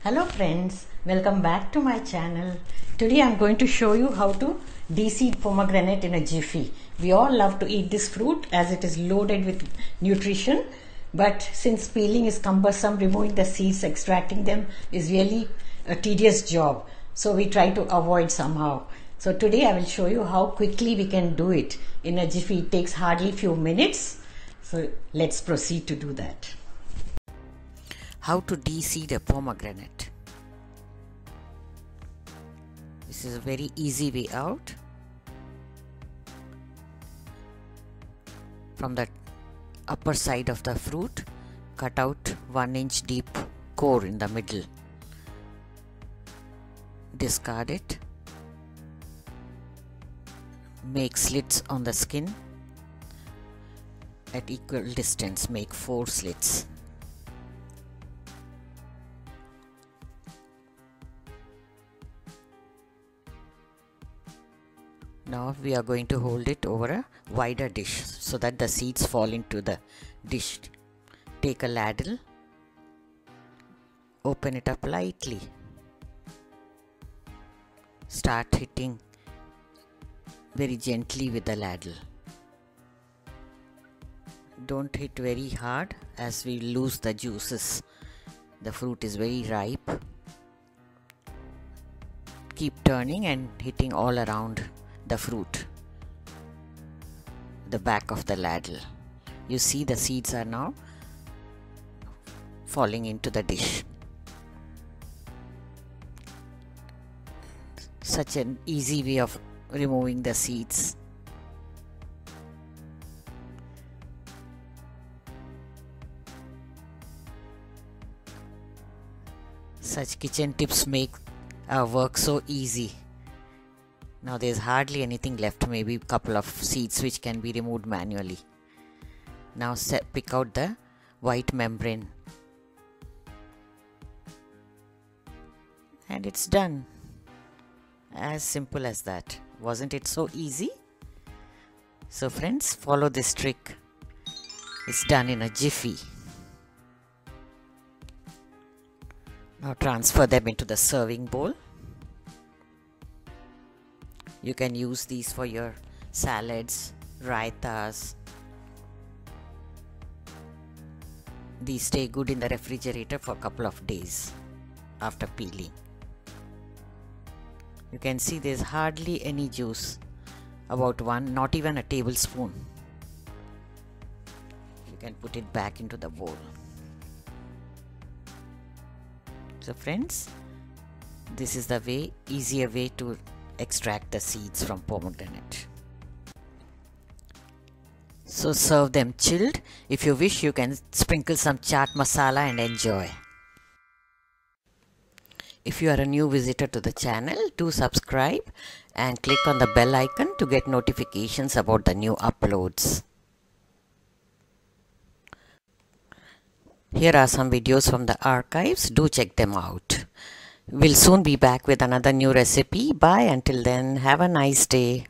Hello friends, welcome back to my channel. Today I'm going to show you how to de-seed pomegranate in a jiffy. We all love to eat this fruit as it is loaded with nutrition, but since peeling is cumbersome, removing the seeds, extracting them is really a tedious job. So we try to avoid somehow. So today I will show you how quickly we can do it in a jiffy. It takes hardly few minutes. So let's proceed to do that. How to de-seed a pomegranate. This is a very easy way out. From the upper side of the fruit, cut out 1 inch deep core in the middle. Discard it. Make slits on the skin. At equal distance, make 4 slits. Now we are going to hold it over a wider dish so that the seeds fall into the dish. Take a ladle, open it up lightly, start hitting very gently with the ladle. Don't hit very hard as we lose the juices. The fruit is very ripe. Keep turning and hitting all around the fruit, the back of the ladle. You see the seeds are now falling into the dish. Such an easy way of removing the seeds. Such kitchen tips make our work so easy. Now there's hardly anything left, maybe a couple of seeds which can be removed manually. Now pick out the white membrane. And it's done. As simple as that. Wasn't it so easy? So friends, follow this trick. It's done in a jiffy. Now transfer them into the serving bowl. You can use these for your salads, raitas. These stay good in the refrigerator for a couple of days after peeling. You can see there's hardly any juice, about one, not even a tablespoon. You can put it back into the bowl. So friends, this is the way, easier way to extract the seeds from pomegranate. So serve them chilled. If you wish, you can sprinkle some chaat masala and enjoy. If you are a new visitor to the channel, do subscribe and click on the bell icon to get notifications about the new uploads. Here are some videos from the archives. Do check them out. We'll soon be back with another new recipe. Bye. Until then, have a nice day.